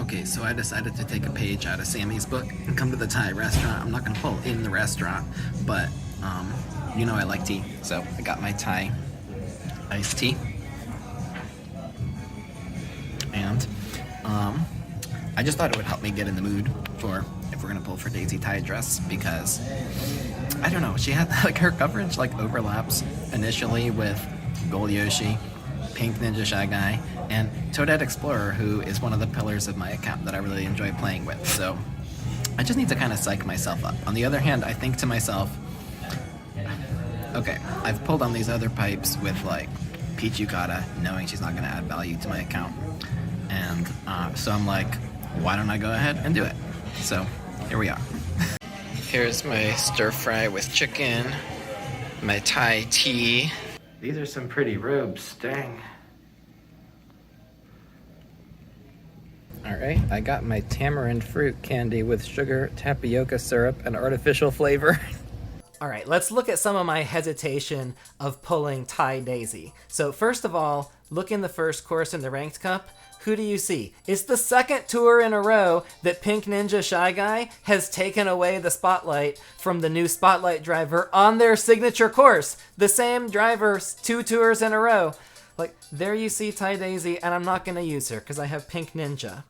Okay, so I decided to take a page out of Sammy's book and come to the Thai restaurant. I'm not gonna pull in the restaurant, but you know I like tea, so I got my Thai iced tea. And I just thought it would help me get in the mood for if we're gonna pull for Daisy Thai dress, because I don't know, she had like her coverage like overlaps initially with Gold Yoshi, Pink Ninja Shy Guy, and Toadette Explorer, who is one of the pillars of my account that I really enjoy playing with. So I just need to kind of psych myself up. On the other hand, I think to myself, okay, I've pulled on these other pipes with like Peach Yukata, knowing she's not going to add value to my account. And so I'm like, why don't I go ahead and do it? So here we are. Here's my stir fry with chicken, my Thai tea. These are some pretty robes, dang. Alright, I got my tamarind fruit candy with sugar, tapioca syrup, and artificial flavor. Alright, let's look at some of my hesitation of pulling Thai Daisy. So first of all, look in the first course in the Ranked Cup. Who do you see? It's the second tour in a row that Pink Ninja Shy Guy has taken away the spotlight from the new Spotlight driver on their signature course. The same driver 2 tours in a row. Like, there you see Thai Daisy, and I'm not going to use her because I have Pink Ninja.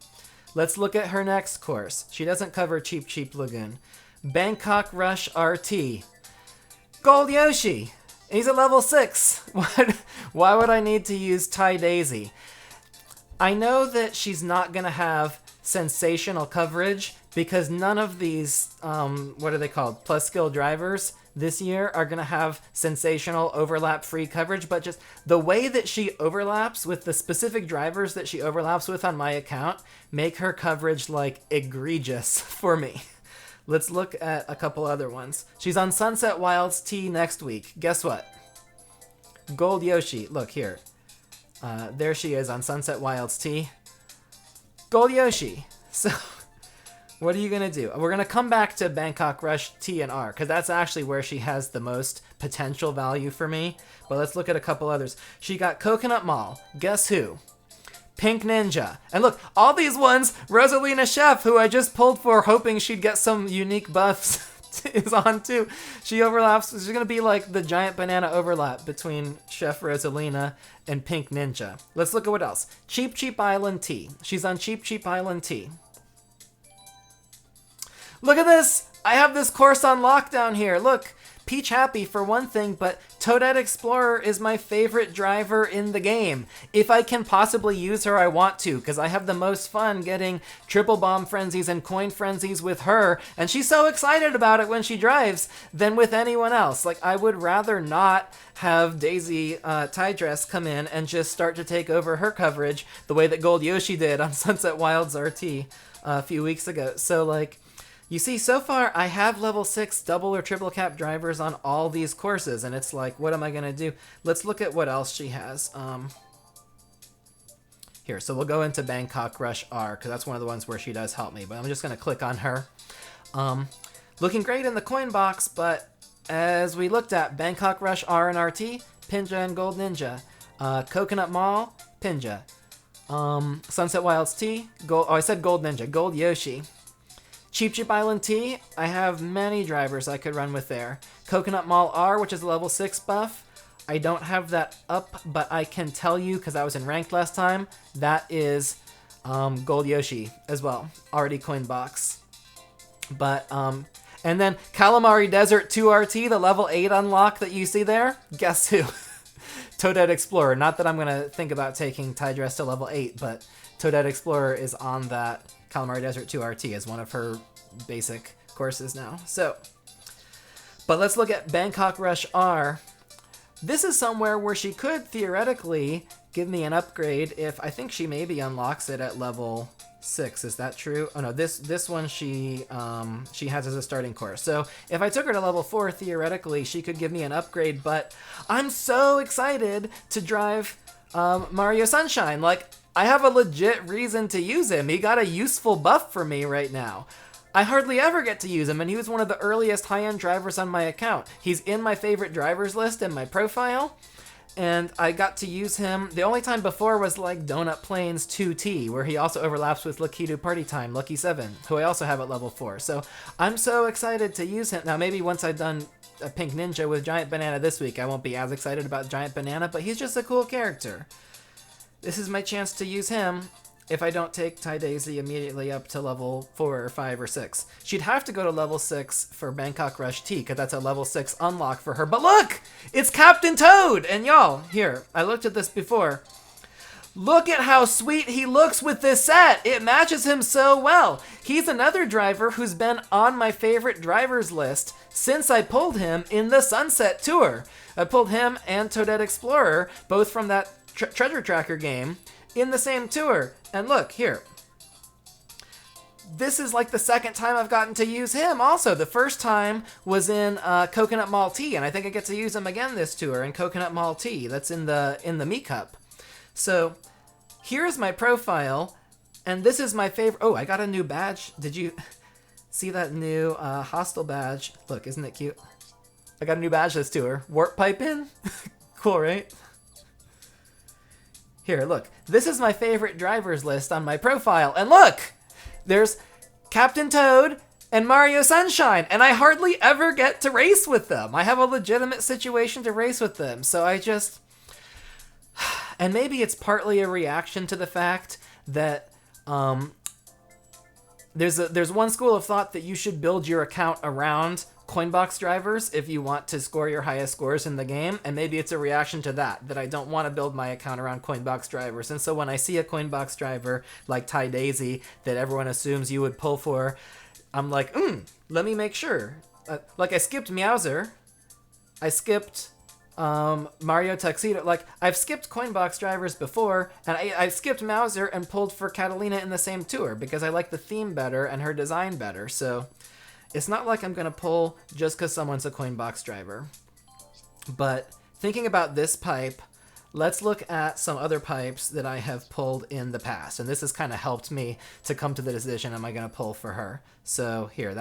Let's look at her next course. She doesn't cover Cheep Cheep Lagoon. Bangkok Rush RT. Gold Yoshi. He's at level 6. Why would I need to use Thai Daisy? I know that she's not going to have sensational coverage because none of these, what are they called, plus skill drivers this year are going to have sensational overlap-free coverage, but just the way that she overlaps with the specific drivers that she overlaps with on my account make her coverage, like, egregious for me. Let's look at a couple other ones. She's on Sunset Wilds T next week. Guess what? Gold Yoshi. Look here. There she is on Sunset Wilds T. Gold Yoshi. So, what are you going to do? We're going to come back to Bangkok Rush T and R, because that's actually where she has the most potential value for me. But let's look at a couple others. She got Coconut Mall. Guess who? Pink Ninja. And look, all these ones, Rosalina Chef, who I just pulled for hoping she'd get some unique buffs, is on too. She overlaps. She's going to be like the giant banana overlap between Chef Rosalina and Pink Ninja. Let's look at what else. Cheep Cheep Island T. She's on Cheep Cheep Island T. Look at this! I have this course on lockdown here. Look, Peach Happy for one thing, but Toadette Explorer is my favorite driver in the game. If I can possibly use her, I want to, because I have the most fun getting triple bomb frenzies and coin frenzies with her, and she's so excited about it when she drives than with anyone else. Like, I would rather not have Daisy Thai Dress come in and just start to take over her coverage the way that Gold Yoshi did on Sunset Wilds RT a few weeks ago. So, like, you see, so far, I have level 6 double or triple cap drivers on all these courses, and it's like, what am I going to do? Let's look at what else she has. Here, so we'll go into Bangkok Rush R, because that's one of the ones where she does help me, but I'm just going to click on her. Looking great in the coin box, but as we looked at, Bangkok Rush R and RT, Pinja and Gold Ninja. Coconut Mall, Pinja. Sunset Wilds T, I said Gold Ninja, Gold Yoshi. Cheep Cheep Island T, I have many drivers I could run with there. Coconut Mall R, which is a level 6 buff. I don't have that up, but I can tell you, because I was in ranked last time, that is Gold Yoshi as well. Already coin box. But, and then Calamari Desert 2RT, the level 8 unlock that you see there, guess who? Toadette Explorer. Not that I'm going to think about taking Thai Dress to level 8, but Toadette Explorer is on that Calamari Desert 2RT as one of her basic courses now. So, but let's look at Bangkok Rush R. This is somewhere where she could theoretically give me an upgrade if I think she maybe unlocks it at level 6. Is that true? Oh no, this one she has as a starting course. So if I took her to level 4, theoretically she could give me an upgrade, but I'm so excited to drive Mario Sunshine. Like, I have a legit reason to use him. He got a useful buff for me right now. I hardly ever get to use him, and he was one of the earliest high-end drivers on my account. He's in my favorite drivers list in my profile, And I got to use him. The only time before was like Donut Plains 2T, where he also overlaps with Lakitu Party Time, Lucky 7, who I also have at level 4. So I'm so excited to use him. Now, maybe once I've done a Pink Ninja with Giant Banana this week, I won't be as excited about Giant Banana, but he's just a cool character. This is my chance to use him if I don't take Ty Daisy immediately up to level 4 or 5 or 6. She'd have to go to level 6 for Bangkok Rush T, because that's a level 6 unlock for her. But look! It's Captain Toad! And y'all, here, I looked at this before. Look at how sweet he looks with this set! It matches him so well! He's another driver who's been on my favorite drivers list since I pulled him in the Sunset Tour. I pulled him and Toadette Explorer, both from that treasure tracker game, in the same tour. And look, here. This is like the second time I've gotten to use him also. The first time was in Coconut Mall Tea, and I think I get to use him again this tour in Coconut Mall Tea. That's in the Me Cup. So here's my profile, and this is my favorite. Oh, I got a new badge. Did you see that new hostel badge? Look, isn't it cute? I got a new badge this tour. Warp Pipe in? Cool, right? Here, look. This is my favorite drivers list on my profile. And look! There's Captain Toad and Mario Sunshine. And I hardly ever get to race with them. I have a legitimate situation to race with them. So I just... And maybe it's partly a reaction to the fact that there's one school of thought that you should build your account around Coinbox drivers if you want to score your highest scores in the game, and maybe it's a reaction to that I don't want to build my account around Coinbox drivers. And so when I see a Coinbox driver like Ty Daisy that everyone assumes you would pull for, I'm like, let me make sure. Like I skipped Meowser, I skipped Mario Tuxedo. Like, I've skipped Coinbox drivers before, and I skipped Mauser and pulled for Catalina in the same tour because I like the theme better and her design better. So it's not like I'm going to pull just because someone's a Coinbox driver. But thinking about this pipe, let's look at some other pipes that I have pulled in the past. And this has kind of helped me to come to the decision, am I going to pull for her? So here,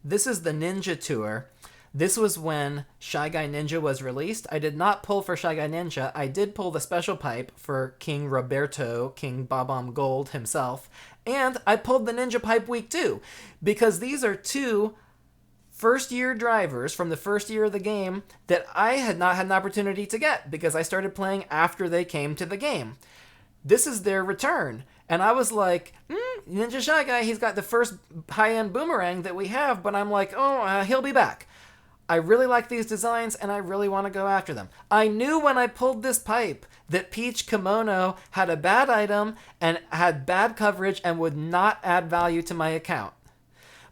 this is the Ninja Tour. This was when Shy Guy Ninja was released. I did not pull for Shy Guy Ninja. I did pull the special pipe for King Roberto, King Bob-omb Gold himself. And I pulled the Ninja Pipe Week 2, because these are two first-year drivers from the first year of the game that I had not had an opportunity to get because I started playing after they came to the game. This is their return. And I was like, Ninja Shy Guy, he's got the first high-end boomerang that we have, but I'm like, he'll be back. I really like these designs, and I really want to go after them. I knew when I pulled this pipe that Peach Kimono had a bad item and had bad coverage and would not add value to my account.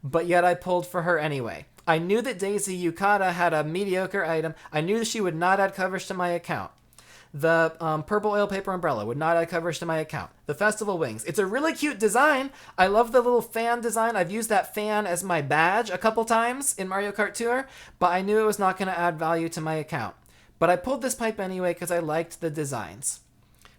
But yet I pulled for her anyway. I knew that Daisy Yukata had a mediocre item. I knew that she would not add coverage to my account. The purple oil paper umbrella would not add coverage to my account. The festival wings. It's a really cute design. I love the little fan design. I've used that fan as my badge a couple times in Mario Kart Tour, but I knew it was not going to add value to my account. But I pulled this pipe anyway because I liked the designs.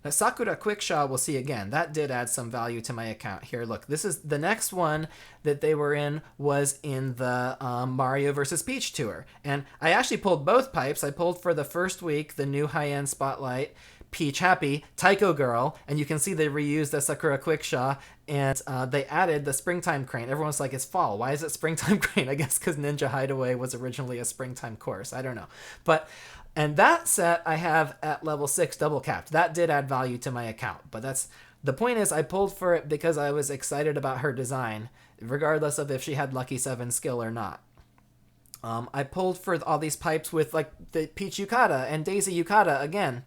Now, Sakura Quickshaw we'll see again. That did add some value to my account. Here, look. This is the next one that they were in was in the Mario vs. Peach Tour. And I actually pulled both pipes. I pulled for the first week the new high-end Spotlight, Peach Happy, Taiko Girl, and you can see they reused the Sakura Quickshaw, and they added the Springtime Crane. Everyone's like, it's fall. Why is it Springtime Crane? I guess because Ninja Hideaway was originally a springtime course. I don't know. And that set I have at level 6 double capped. That did add value to my account. But the point is I pulled for it because I was excited about her design, regardless of if she had Lucky 7 skill or not. I pulled for all these pipes with like the Peach Yukata and Daisy Yukata again.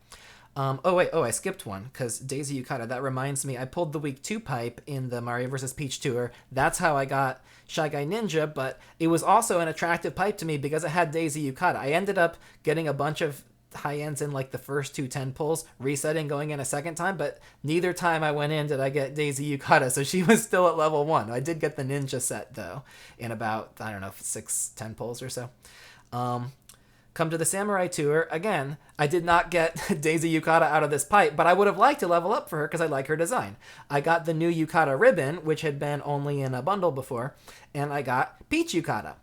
I skipped one because Daisy Yukata, that reminds me, I pulled the week 2 pipe in the Mario vs. Peach Tour. That's how I got Shy Guy Ninja, but it was also an attractive pipe to me because it had Daisy Yukata. I ended up getting a bunch of high ends in like the first 2 10 pulls, resetting, going in a second time, but neither time I went in did I get Daisy Yukata, so she was still at level 1. I did get the Ninja set though in about, 6 10 pulls or so. Come to the Samurai Tour, again, I did not get Daisy Yukata out of this pipe, but I would have liked to level up for her because I like her design. I got the new Yukata ribbon, which had been only in a bundle before, and I got Peach Yukata.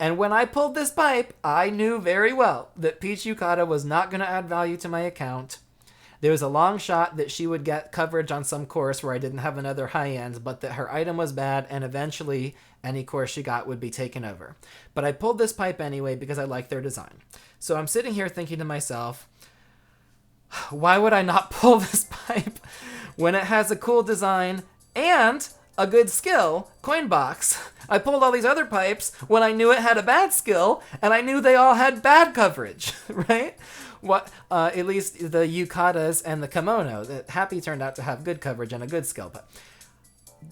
And when I pulled this pipe, I knew very well that Peach Yukata was not going to add value to my account. There was a long shot that she would get coverage on some course where I didn't have another high end, but that her item was bad, and eventually any course she got would be taken over. But I pulled this pipe anyway because I like their design. So I'm sitting here thinking to myself, why would I not pull this pipe when it has a cool design and a good skill, coin box? I pulled all these other pipes when I knew it had a bad skill, and I knew they all had bad coverage, right? At least the yukatas and the kimono. That Happy turned out to have good coverage and a good skill, but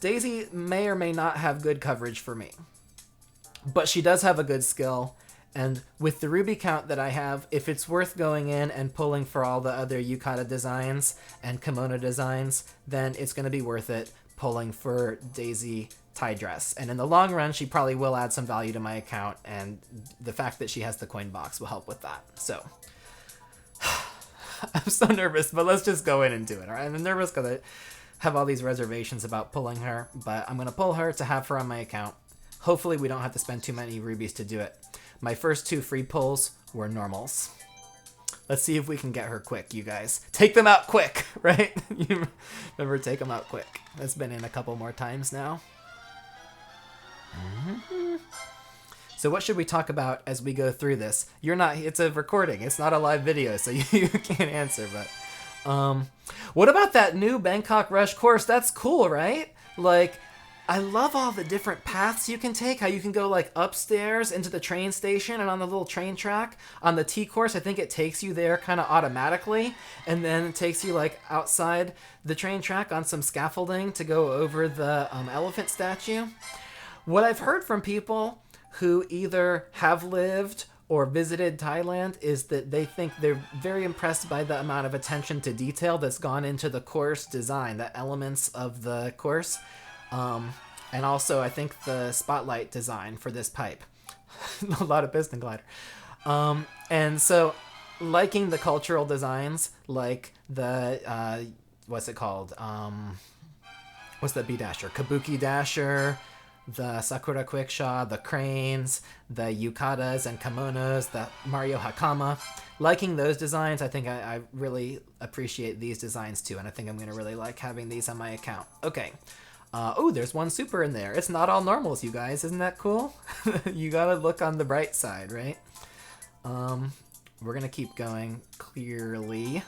Daisy may or may not have good coverage for me. But she does have a good skill, and with the ruby count that I have, if it's worth going in and pulling for all the other yukata designs and kimono designs, then it's going to be worth it pulling for Daisy tie dress. And in the long run, she probably will add some value to my account, and the fact that she has the coin box will help with that. So I'm so nervous, but let's just go in and do it. All right? I'm nervous because I have all these reservations about pulling her, but I'm going to pull her to have her on my account. Hopefully we don't have to spend too many rubies to do it. My first 2 free pulls were normals. Let's see if we can get her quick, you guys. Take them out quick, right? You remember, take them out quick. That's been in a couple more times now. So what should we talk about as we go through this? It's a recording. It's not a live video, so you can't answer, but... what about that new Bangkok Rush course? That's cool, right? Like, I love all the different paths you can take, how you can go like upstairs into the train station and on the little train track. On the T course, I think it takes you there kind of automatically, and then it takes you like outside the train track on some scaffolding to go over the elephant statue. What I've heard from people who either have lived or visited Thailand is that they think they're very impressed by the amount of attention to detail that's gone into the course design, the elements of the course. And also, I think the spotlight design for this pipe. A lot of piston glider. And so, liking the cultural designs, like the, what's it called? What's the B Dasher? Kabuki Dasher, the Sakura Quickshaw, the cranes, the yukatas and kimonos, the Mario Hakama. Liking those designs, I think I really appreciate these designs too, and I think I'm going to really like having these on my account. Okay. Oh, there's one super in there. It's not all normals, you guys. Isn't that cool? You gotta look on the bright side, right? We're gonna keep going clearly.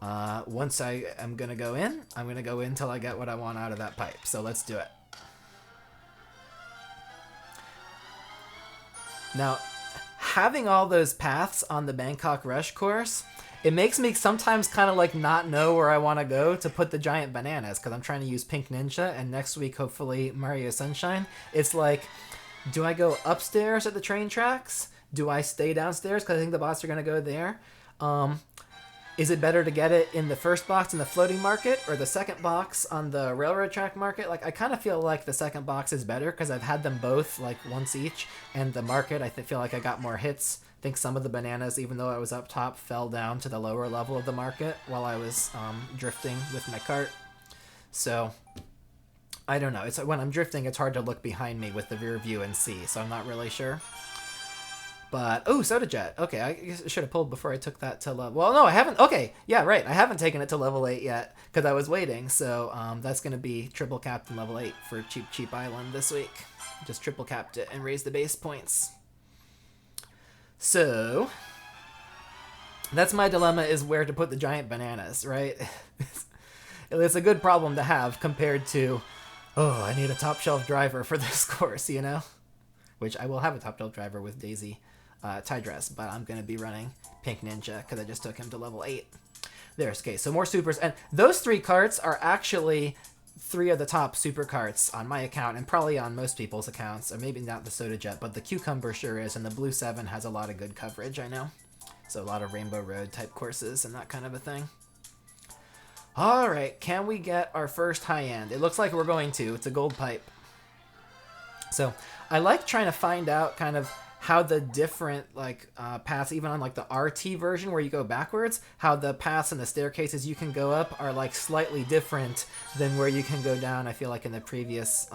Once I am gonna go in, I'm gonna go in till I get what I want out of that pipe. So let's do it. Now, having all those paths on the Bangkok Rush course, it makes me sometimes kind of like not know where I want to go to put the giant bananas, because I'm trying to use Pink Ninja, and next week, hopefully, Mario Sunshine. It's like, do I go upstairs at the train tracks? Do I stay downstairs because I think the bots are going to go there? Is it better to get it in the first box in the floating market or the second box on the railroad track market? Like, I kind of feel like the second box is better because I've had them both like once each, and the market, I feel like I got more hits. I think some of the bananas, even though I was up top, fell down to the lower level of the market while I was drifting with my cart. So, I don't know. It's when I'm drifting, it's hard to look behind me with the rear view and see, so I'm not really sure. But, oh, Soda Jet. Okay, I guess I should have pulled before I took that to level... Well, no, I haven't. Okay, yeah, right. I haven't taken it to level 8 yet because I was waiting. So that's going to be triple capped in level 8 for Cheap Island this week. Just triple capped it and raised the base points. So, that's my dilemma, is where to put the giant bananas, right? It's a good problem to have compared to, oh, I need a top shelf driver for this course, you know? Which I will have a top shelf driver with Daisy tie dress, but I'm going to be running Pink Ninja because I just took him to level 8. There's, okay, so more supers. And those 3 carts are actually 3 of the top super carts on my account, and probably on most people's accounts, or maybe not the Soda Jet, but the Cucumber sure is, and the Blue 7 has a lot of good coverage, I know. So a lot of Rainbow Road type courses and that kind of a thing. Alright, can we get our first high end? It looks like we're going to. It's a gold pipe. So, I like trying to find out kind of how the different paths, even on like the RT version where you go backwards, how the paths and the staircases you can go up are like slightly different than where you can go down. I feel like in the previous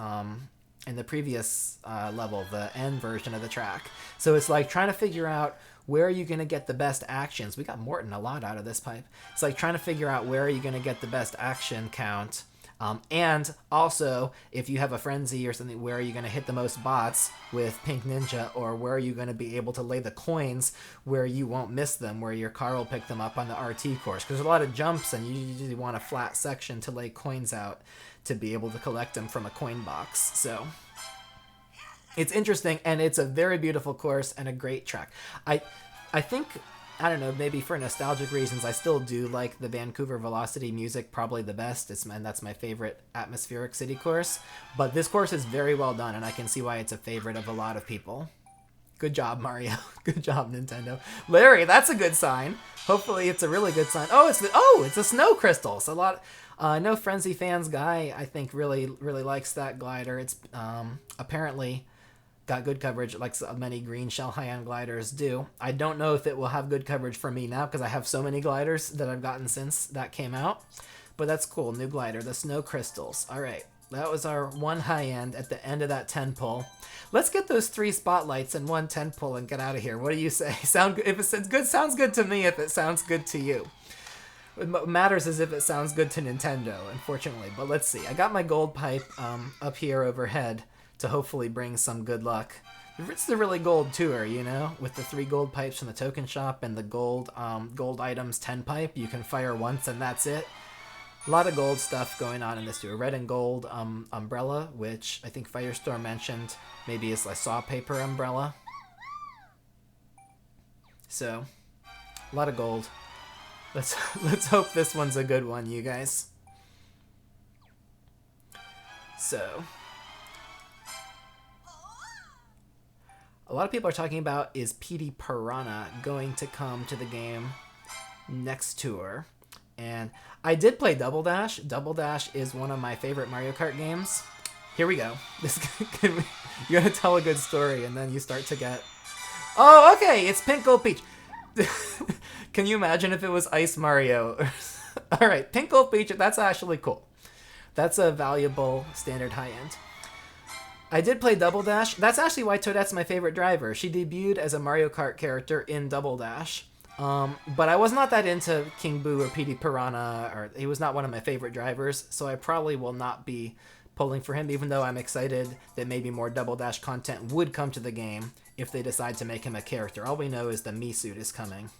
in the previous level, the end version of the track. So it's like trying to figure out where are you going to get the best actions. We got Morton a lot out of this pipe. It's like trying to figure out where are you going to get the best action count. And also, if you have a frenzy or something, where are you going to hit the most bots with Pink Ninja, or where are you going to be able to lay the coins where you won't miss them, where your car will pick them up on the RT course. Because there's a lot of jumps, and you usually want a flat section to lay coins out to be able to collect them from a coin box. So it's interesting, and it's a very beautiful course and a great track. I think, I don't know, maybe for nostalgic reasons, I still do like the Vancouver Velocity music probably the best. And that's my favorite atmospheric city course. But this course is very well done, and I can see why it's a favorite of a lot of people. Good job, Mario. Good job, Nintendo. Larry, that's a good sign. Hopefully it's a really good sign. Oh, it's a snow crystal. So a lot. No Frenzy Fans guy, I think, really likes that glider. It's apparently got good coverage, like so many green shell high-end gliders do. I don't know if it will have good coverage for me now, because I have so many gliders that I've gotten since that came out. But that's cool. New glider, the Snow Crystals. All right, that was our one high-end at the end of that 10-pull. Let's get those 3 spotlights and 1 10-pull and get out of here. What do you say? Sound good? If it's good, sounds good to me. If it sounds good to you. What matters is if it sounds good to Nintendo, unfortunately. But let's see. I got my gold pipe up here overhead to hopefully bring some good luck. It's the really gold tour, you know, with the 3 gold pipes from the token shop and the gold items 10 pipe. You can fire once and that's it. A lot of gold stuff going on in this tour. Red and gold umbrella, which I think Firestorm mentioned maybe is a saw paper umbrella. So, a lot of gold. Let's hope this one's a good one, you guys. So, a lot of people are talking about, is Petey Piranha going to come to the game next tour? And I did play Double Dash. Double Dash is one of my favorite Mario Kart games. Here we go. You're going to tell a good story, and then you start to get... Oh, okay, it's Pink Gold Peach. Can you imagine if it was Ice Mario? All right, Pink Gold Peach, that's actually cool. That's a valuable standard high-end. I did play Double Dash. That's actually why Toadette's my favorite driver. She debuted as a Mario Kart character in Double Dash. But I was not that into King Boo or Petey Piranha, or he was not one of my favorite drivers, so I probably will not be pulling for him, even though I'm excited that maybe more Double Dash content would come to the game if they decide to make him a character. All we know is the Mii suit is coming.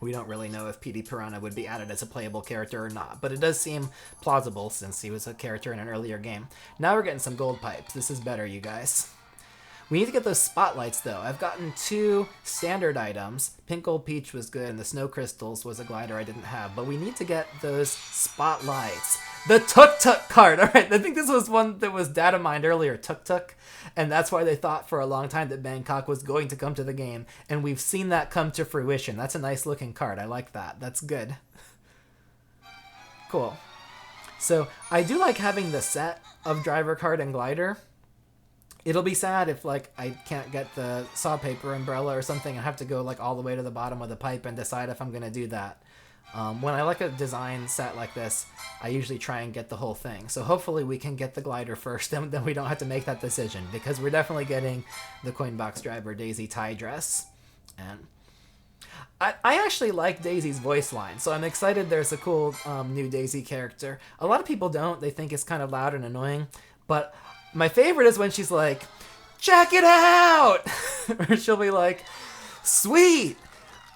We don't really know if Petey Piranha would be added as a playable character or not, but it does seem plausible since he was a character in an earlier game. Now we're getting some gold pipes. This is better, you guys. We need to get those spotlights, though. I've gotten 2 standard items. Pink Gold Peach was good, and the Snow Crystals was a glider I didn't have. But we need to get those spotlights. The Tuk Tuk card! Alright, I think this was one that was data mined earlier, Tuk Tuk. And that's why they thought for a long time that Bangkok was going to come to the game. And we've seen that come to fruition. That's a nice looking card. I like that. That's good. Cool. So, I do like having the set of driver card and glider. It'll be sad if, like, I can't get the saw paper umbrella or something. I have to go, like, all the way to the bottom of the pipe and decide if I'm going to do that. When I like a design set like this, I usually try and get the whole thing. So hopefully we can get the glider first, then we don't have to make that decision, because we're definitely getting the coin box driver Daisy tie dress. And I actually like Daisy's voice line, so I'm excited there's a cool new Daisy character. A lot of people don't. They think it's kind of loud and annoying, but my favorite is when she's like, "Check it out!" Or she'll be like, "Sweet!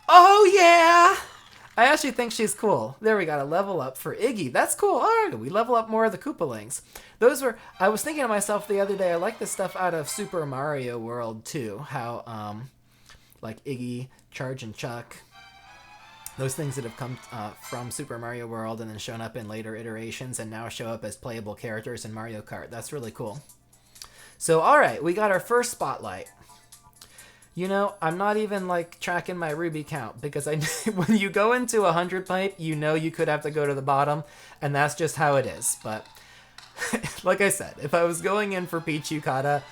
Oh yeah!" I actually think she's cool. There, we got a level up for Iggy. That's cool. All right, we level up more of the Koopalings. I was thinking to myself the other day, I like this stuff out of Super Mario World too. How, like Iggy, Charge, and Chuck. Those things that have come from Super Mario World and then shown up in later iterations and now show up as playable characters in Mario Kart. That's really cool. So, all right, we got our first spotlight. You know, I'm not even, like, tracking my Ruby count, because when you go into 100 pipe, you know you could have to go to the bottom, and that's just how it is. But, like I said, if I was going in for Peach Yukata,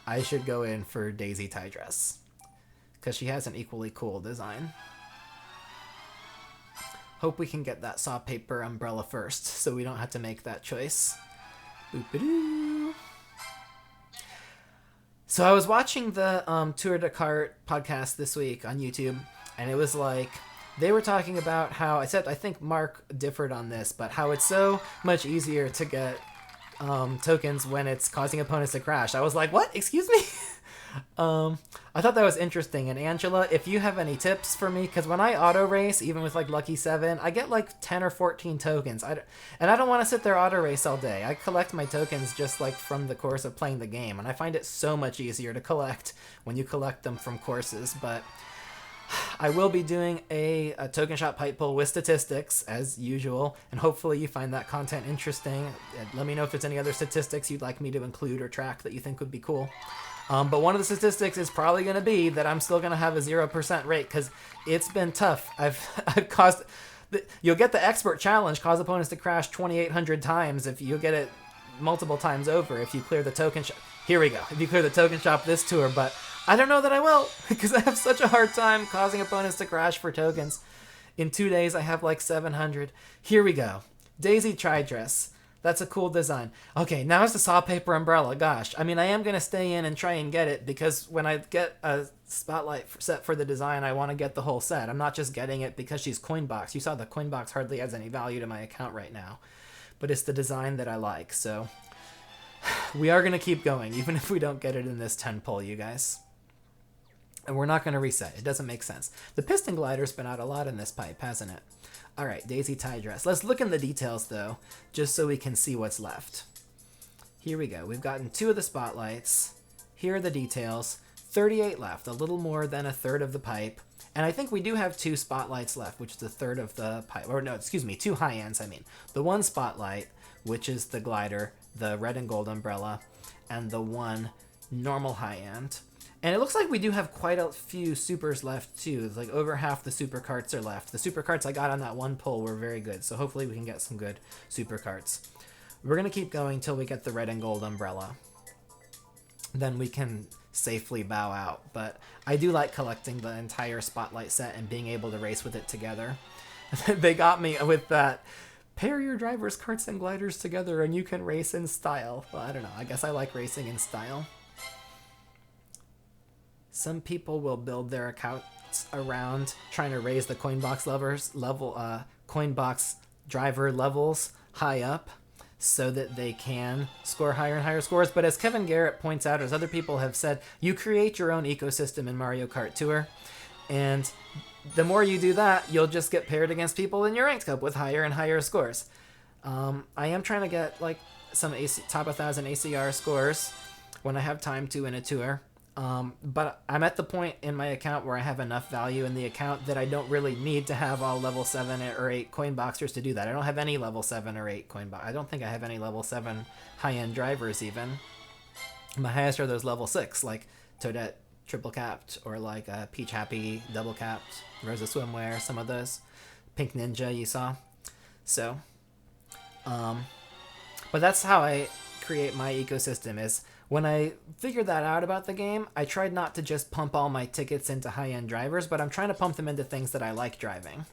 I should go in for Daisy tie dress, because she has an equally cool design. Hope we can get that saw paper umbrella first, so we don't have to make that choice. Boop-a-doo. So I was watching the Tour de Kart podcast this week on YouTube, and it was like they were talking about how I think Mark differed on this, but how it's so much easier to get tokens when it's causing opponents to crash. I was like, what? Excuse me? I thought that was interesting. And Angela, if you have any tips for me, because when I auto race, even with like Lucky 7, I get like 10 or 14 tokens. And I don't want to sit there auto race all day. I collect my tokens just like from the course of playing the game. And I find it so much easier to collect when you collect them from courses. But I will be doing a token shop pipe pull with statistics as usual, and hopefully you find that content interesting. Let me know if there's any other statistics you'd like me to include or track that you think would be cool. But one of the statistics is probably going to be that I'm still going to have a 0% rate because it's been tough. I've caused... You'll get the expert challenge, cause opponents to crash 2,800 times if you get it multiple times over if you clear the token shop. Here we go. If you clear the token shop this tour, but I don't know that I will because I have such a hard time causing opponents to crash for tokens. In 2 days, I have like 700. Here we go. Daisy Tri-Dress. That's a cool design. Okay, now it's the saw paper umbrella. Gosh, I mean, I am going to stay in and try and get it because when I get a spotlight set for the design, I want to get the whole set. I'm not just getting it because she's coin box. You saw the coin box hardly adds any value to my account right now, but it's the design that I like. So we are going to keep going, even if we don't get it in this 10 pull, you guys. And we're not going to reset. It doesn't make sense. The piston glider's been out a lot in this pipe, hasn't it? All right, Daisy tie dress. Let's look in the details, though, just so we can see what's left. Here we go. We've gotten 2 of the spotlights. Here are the details. 38 left, a little more than a third of the pipe. And I think we do have 2 spotlights left, which is a third of the pipe. Or no, excuse me, 2 high ends, I mean. The 1 spotlight, which is the glider, the red and gold umbrella, and the 1 normal high end. And it looks like we do have quite a few supers left, too. Like over half the super carts are left. The super carts I got on that 1 pull were very good, so hopefully we can get some good super carts. We're going to keep going till we get the red and gold umbrella. Then we can safely bow out. But I do like collecting the entire spotlight set and being able to race with it together. They got me with that. Pair your driver's carts and gliders together and you can race in style. Well, I don't know. I guess I like racing in style. Some people will build their accounts around trying to raise the Coinbox Coinbox driver levels high up so that they can score higher and higher scores. But as Kevin Garrett points out, as other people have said, you create your own ecosystem in Mario Kart Tour. And the more you do that, you'll just get paired against people in your ranked cup with higher and higher scores. I am trying to get like some top 1,000 ACR scores when I have time to in a tour. But I'm at the point in my account where I have enough value in the account that I don't really need to have all level 7 or 8 coin boxers to do that. I don't have any level 7 or 8 coin box. I don't think I have any level 7 high-end drivers even. My highest are those level 6, like Toadette triple capped, or like Peach Happy double capped, Rosa Swimwear, some of those. Pink Ninja you saw. So, but that's how I create my ecosystem is when I figured that out about the game, I tried not to just pump all my tickets into high-end drivers, but I'm trying to pump them into things that I like driving.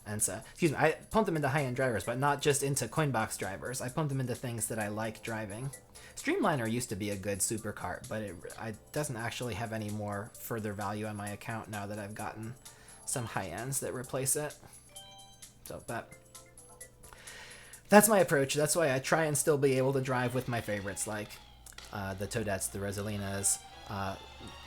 And so, excuse me, I pumped them into high-end drivers, but not just into Coinbox drivers. I pumped them into things that I like driving. Streamliner used to be a good super cart, but it doesn't actually have any more further value on my account now that I've gotten some high-ends that replace it. So, but that's my approach. That's why I try and still be able to drive with my favorites, like the Toadettes, the Rosalinas,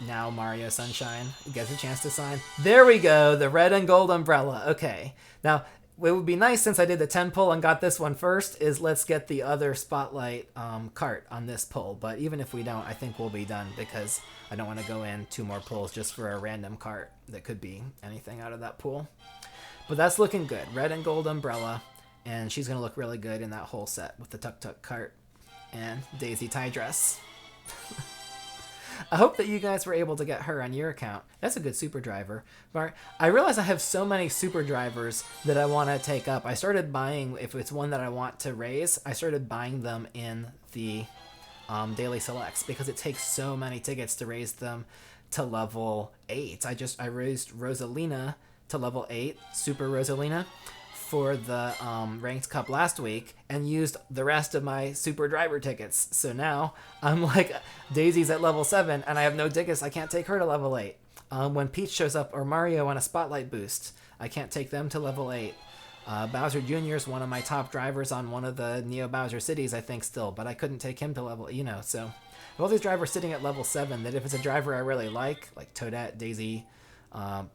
now Mario Sunshine. You get a chance to sign. There we go, the red and gold umbrella. Okay, now what would be nice since I did the 10 pull and got this one first is let's get the other spotlight cart on this pull. But even if we don't, I think we'll be done because I don't want to go in 2 more pulls just for a random cart that could be anything out of that pool. But that's looking good. Red and gold umbrella, and she's going to look really good in that whole set with the Tuk Tuk cart and Daisy tie dress. I hope that you guys were able to get her on your account. That's a good super driver. But I realize I have so many super drivers that I want to take up. I started buying, if it's one that I want to raise, I started buying them in the daily selects because it takes so many tickets to raise them to level 8. I raised Rosalina to level 8, Super Rosalina, for the Ranked Cup last week and used the rest of my super driver tickets. So now I'm like, Daisy's at level 7 and I have no tickets. I can't take her to level 8. When Peach shows up or Mario on a spotlight boost, I can't take them to level 8. Bowser Jr. is one of my top drivers on one of the Neo Bowser cities, I think, still, but I couldn't take him to level, so all these drivers sitting at level 7 that if it's a driver I really like Toadette, Daisy,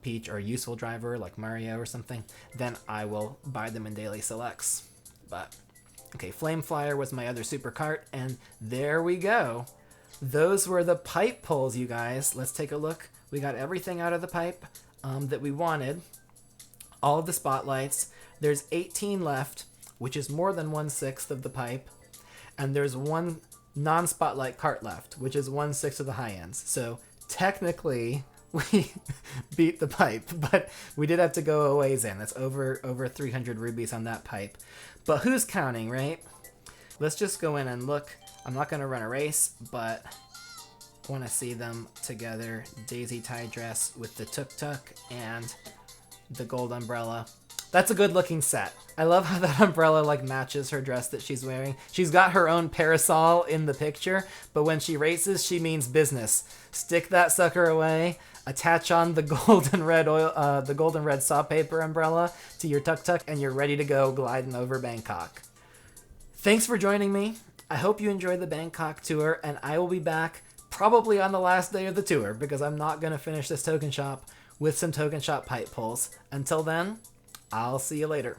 Peach, or a useful driver like Mario or something, then I will buy them in daily selects. But, okay, Flame Flyer was my other super cart, and there we go. Those were the pipe pulls, you guys. Let's take a look. We got everything out of the pipe that we wanted. All of the spotlights. There's 18 left, which is more than 1/6 of the pipe. And there's one non-spotlight cart left, which is 1/6 of the high ends. So technically, we beat the pipe, but we did have to go a ways in. That's over 300 rubies on that pipe. But who's counting, right? Let's just go in and look. I'm not going to run a race, but I want to see them together. Daisy tie dress with the tuk-tuk and the gold umbrella. That's a good looking set. I love how that umbrella like matches her dress that she's wearing. She's got her own parasol in the picture, but when she races, she means business. Stick that sucker away, attach on the golden red sawpaper umbrella to your tuk-tuk, and you're ready to go gliding over Bangkok. Thanks for joining me. I hope you enjoyed the Bangkok tour, and I will be back probably on the last day of the tour because I'm not going to finish this token shop with some token shop pipe pulls. Until then, I'll see you later.